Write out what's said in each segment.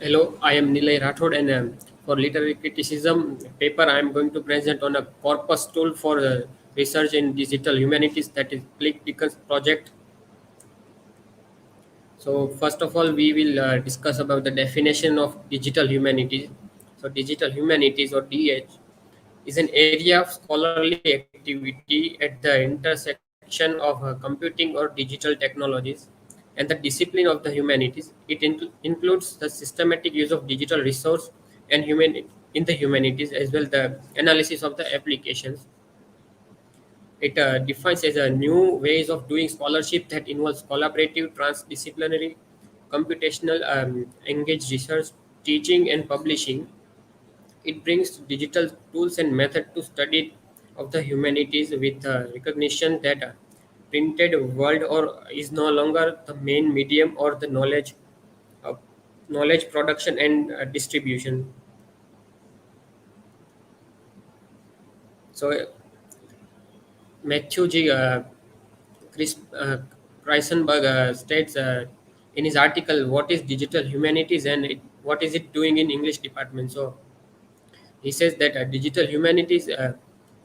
Hello, I am Nilay Rathod, and for literary criticism paper, I am going to present on a corpus tool for research in digital humanities, that is CLiC project. So, first of all, we will discuss about the definition of digital humanities. So, digital humanities or DH is an area of scholarly activity at the intersection of computing or digital technologies and the discipline of the humanities. It includes the systematic use of digital resource and human in the humanities, as well the analysis of the applications. It defines as a new ways of doing scholarship that involves collaborative, transdisciplinary, computational, engaged research, teaching, and publishing. It brings digital tools and method to study of the humanities with recognition that printed world or is no longer the main medium or the uh, knowledge production and distribution. So Matthew G. Chris Kreisenberg states in his article, "What is digital humanities and what is it doing in English department?" So he says that digital humanities,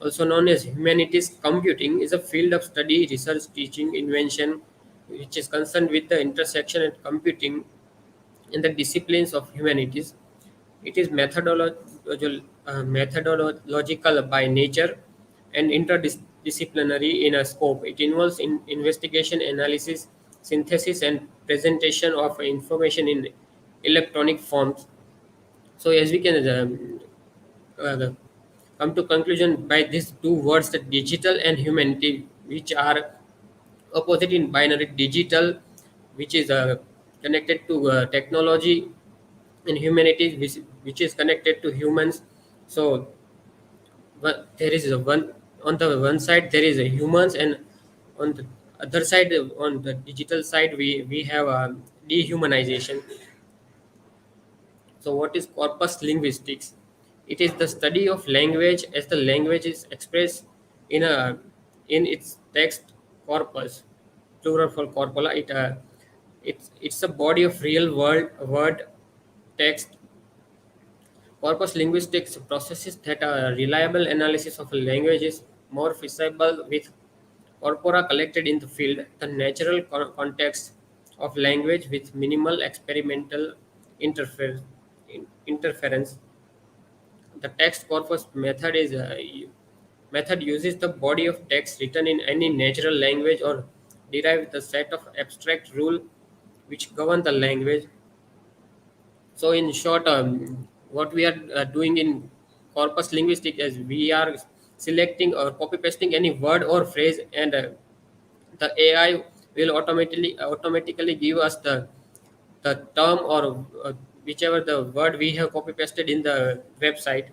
also known as humanities computing, is a field of study, research, teaching, invention, which is concerned with the intersection and computing in the disciplines of humanities. It is methodological by nature and interdisciplinary in a scope. It involves investigation, analysis, synthesis, and presentation of information in electronic forms. So, as we can uh, come to conclusion by these two words, the digital and humanity, which are opposite in binary. Digital, which is connected to technology, and humanities, which is connected to humans. So there is a one, on the one side there is a humans, and on the other side, on the digital side, we have dehumanization. So, what is corpus linguistics? It is the study of language as the language is expressed in a in its text corpus, plural for corpora. It's a body of real world word text. Corpus linguistics processes that are reliable analysis of a language is more feasible with corpora collected in the field, the natural context of language with minimal experimental interference. The text corpus method is method uses the body of text written in any natural language or derived the set of abstract rule which govern the language. So, in short, what we are doing in corpus linguistic is we are selecting or copy pasting any word or phrase, and the AI will automatically give us the term or whichever the word we have copy pasted in the website.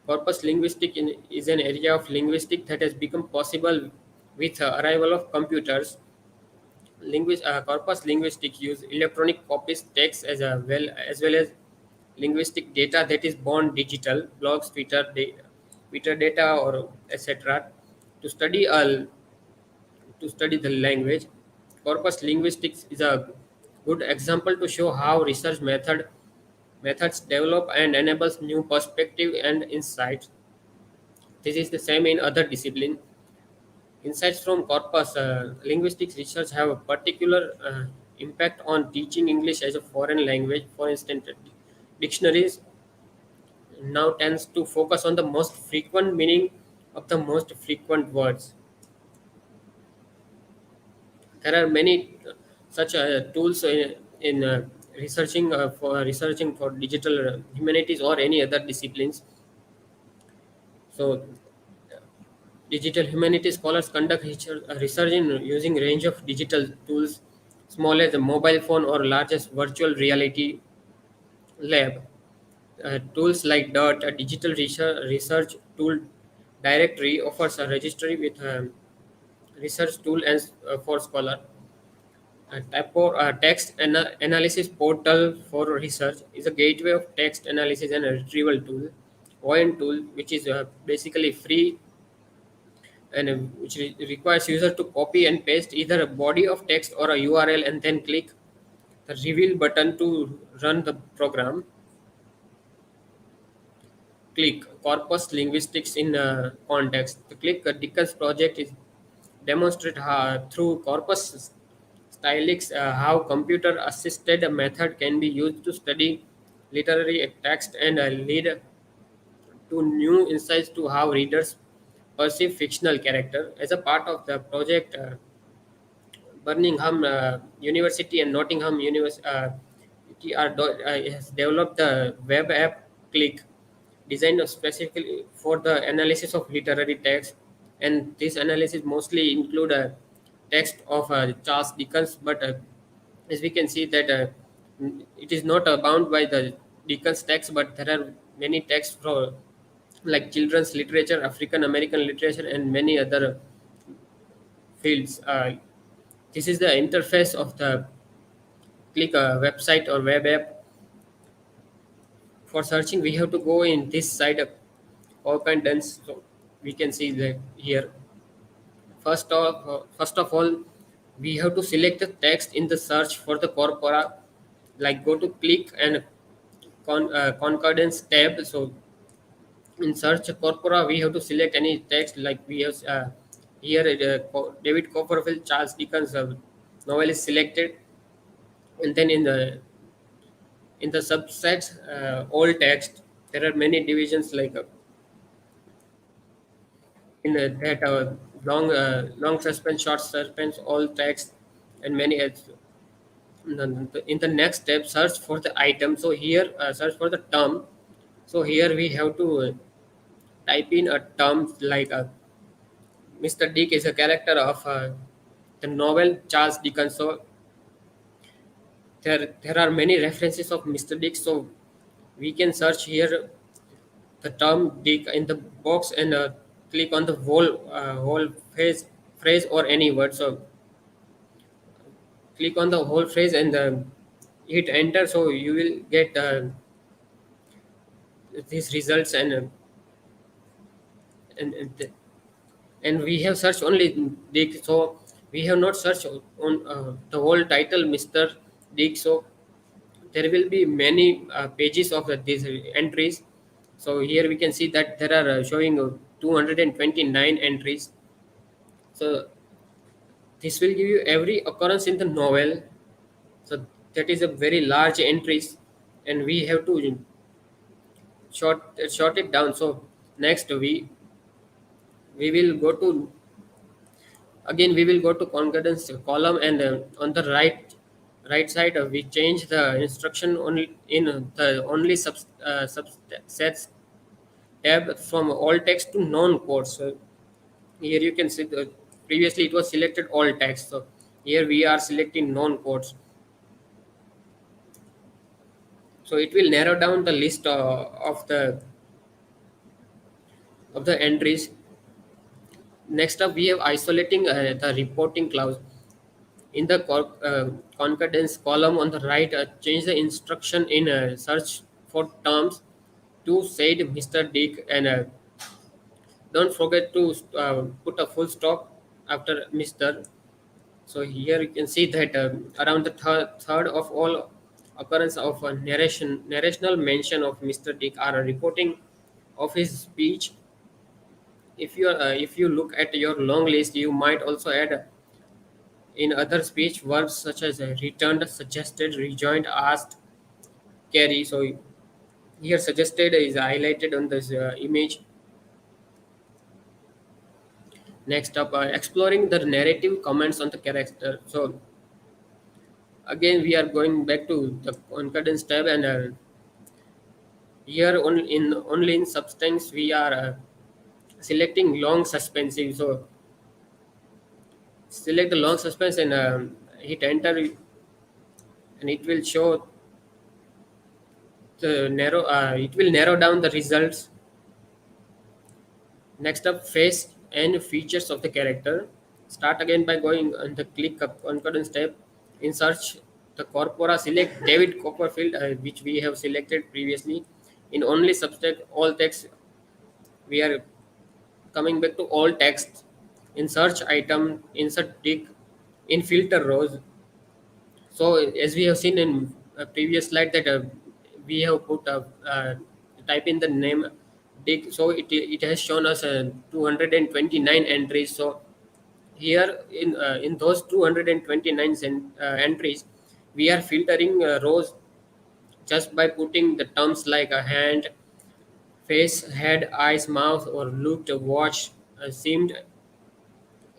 Corpus linguistic is an area of linguistic that has become possible with the arrival of computers. Corpus linguistic use electronic copies text as well as linguistic data that is born digital, blogs, Twitter data, or etc. to study a to study the language. Corpus linguistics is a good example to show how methods develop and enables new perspective and insights. This is the same in other discipline. Insights from corpus linguistics research have a particular impact on teaching English as a foreign language. For instance, dictionaries now tends to focus on the most frequent meaning of the most frequent words. There are many such tools in researching for digital humanities or any other disciplines. So, digital humanities scholars conduct research in using range of digital tools, small as a mobile phone or large as virtual reality lab. Tools like DIRT, a digital research tool directory, offers a registry with research tool and for scholar. Text analysis portal for research is a gateway of text analysis and a retrieval tool. ON tool, which is basically free and which requires user to copy and paste either a body of text or a URL and then click the reveal button to run the program. CLiC, Corpus Linguistics in Context. The CLiC Dickens project is demonstrate through Corpus Stylics how computer-assisted method can be used to study literary text and lead to new insights to how readers perceive fictional character. As a part of the project, Birmingham University and Nottingham University has developed the web app CLiC, designed specifically for the analysis of literary text. And this analysis mostly include a text of Charles Dickens, but as we can see that it is not bound by the Dickens text, but there are many texts from like children's literature, African American literature, and many other fields. This is the interface of the CLiC website or web app. For searching, we have to go in this side of open dense. So we can see that here. First of all, we have to select the text in the search for the corpora. Like go to CLiC and concordance tab. So in search corpora, we have to select any text like we have here. David Copperfield, Charles Dickens novel is selected, and then in the subsets all text there are many divisions like in that long suspense, short suspense, all text, and many else. In the next step, search for the item. So here search for the term. So here we have to type in a term like Mr. Dick is a character of the novel Charles Dickens. So there are many references of Mr. Dick. So we can search here the term Dick in the box and click on the whole phrase or any word. So click on the whole phrase and hit enter. So you will get these results and and we have searched only Dick. So we have not searched on the whole title Mr. Dick. So there will be many pages of these entries. So here we can see that there are showing 229 entries. So this will give you every occurrence in the novel. So that is a very large entries, and we have to short it down. So next we will go to again we will go to concordance column, and on the right side we change the instruction only in the only subsets tab from all text to non quotes. So here you can see the previously it was selected all text. So here we are selecting non quotes. So it will narrow down the list of the entries. Next up, we have isolating the reporting clause. In the concordance column on the right, change the instruction in search for terms to said Mr. Dick, and don't forget to put a full stop after Mr. So here you can see that around the third of all occurrence of a narrational mention of Mr. Dick are a reporting of his speech. If you look at your long list, you might also add in other speech verbs such as returned, suggested, rejoined, asked, carry. So here suggested is highlighted on this image. Next up, exploring the narrative comments on the character. So again we are going back to the concordance tab, and here only in substance we are selecting long suspensive. So select the long suspense and hit enter, and it will show the narrow it will narrow down the results. Next up, face and features of the character. Start again by going on the click up concordance tab. In search the corpora, select David Copperfield, which we have selected previously. In only subject all text, we are coming back to all text. In search item, insert Dick. In filter rows, So as we have seen in a previous slide that we have put type in the name dig, so it has shown us 229 entries. So here in those 229 entries, we are filtering rows just by putting the terms like a hand, face, head, eyes, mouth, or looked, watch, seemed,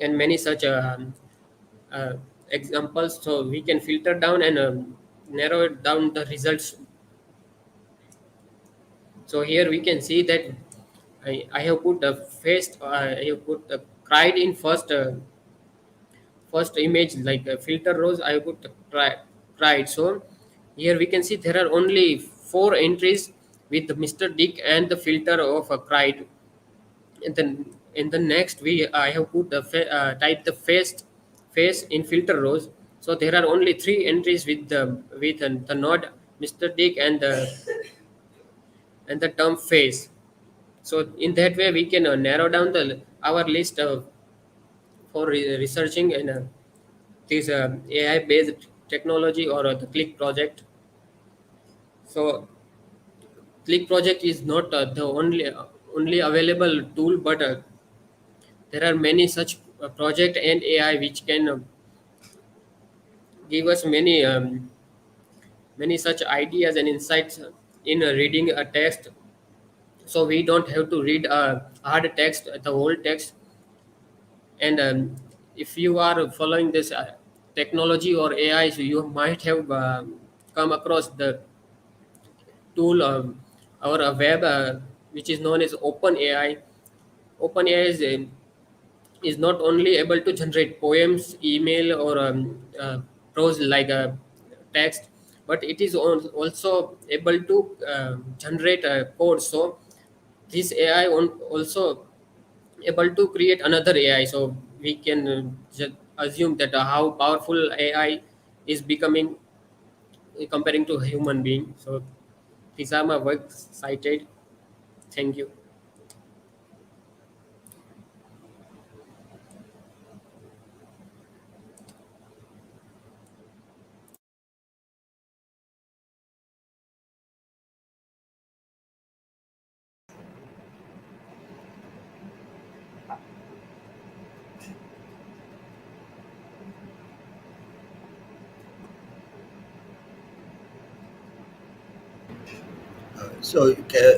and many such uh, examples. So we can filter down and narrow down the results. So here we can see that I have put the face, I have put the cried in first image, like filter rows. I have put the cried. So here we can see there are only four entries with Mr. Dick and the filter of a cried. And then in the next we I have put the type the face in filter rows. So there are only three entries with the node Mr. Dick and the term face. So in that way we can narrow down the our list for researching in this AI based technology or the CLiC project. So CLiC project is not the only available tool, but there are many such project and AI which can give us many such ideas and insights in reading a text. So we don't have to read a hard text, the whole text. And if you are following this technology or AI, so you might have come across the tool or a web which is known as OpenAI. OpenAI is not only able to generate poems, email, or prose like a text, but it is also able to generate code. So this AI also able to create another AI. So we can assume that how powerful AI is becoming comparing to a human being. So these are my works cited. Thank you.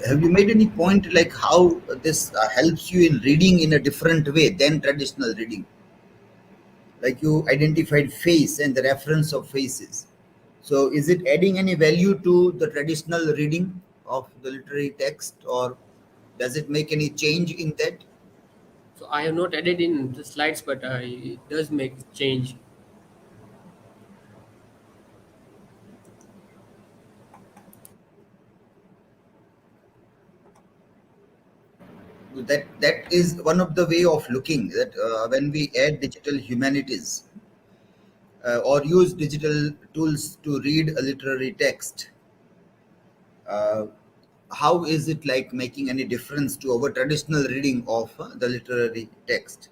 Have you made any point like how this helps you in reading in a different way than traditional reading? Like you identified face and the reference of faces. So, is it adding any value to the traditional reading of the literary text, or does it make any change in that? So I have not added in the slides, but it does make change. That is one of the way of looking that when we add digital humanities or use digital tools to read a literary text, uh, how is it like making any difference to our traditional reading of the literary text?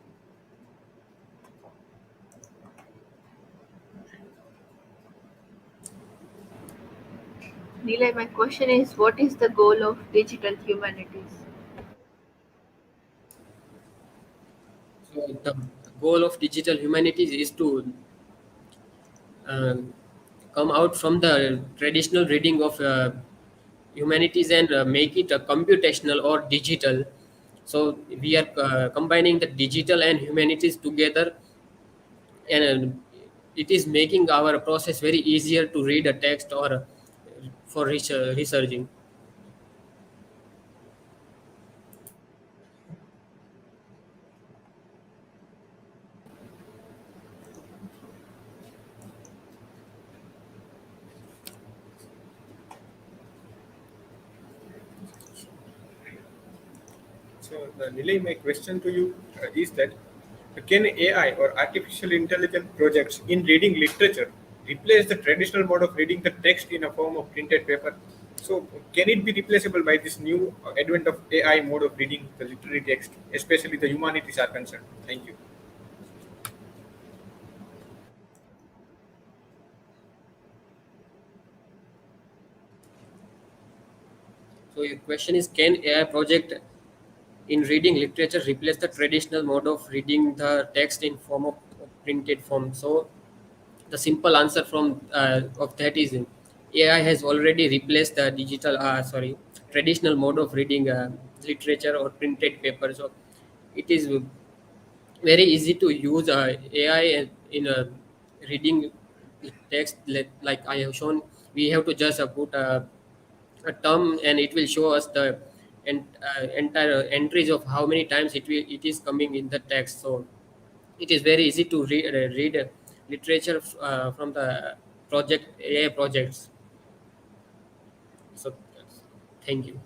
Nilay, my question is what is the goal of digital humanities? So the goal of digital humanities is to uh, come out from the traditional reading of humanities and make it a computational or digital. So we are combining the digital and humanities together, and it is making our process very easier to read a text or for researching. So, Nilay, my question to you is that can AI or artificial intelligence projects in reading literature replace the traditional mode of reading the text in a form of printed paper? So, can it be replaceable by this new advent of AI mode of reading the literary text, especially the humanities are concerned? Thank you. So your question is, can AI project in reading literature replace the traditional mode of reading the text in form of printed form? So the simple answer from of that is, AI has already replaced the traditional mode of reading literature or printed paper. So it is very easy to use AI in reading text. Like I have shown, we have to just put a term and it will show us the entire entries of how many times it is coming in the text. So it is very easy to read literature from the project AI projects. So thank you.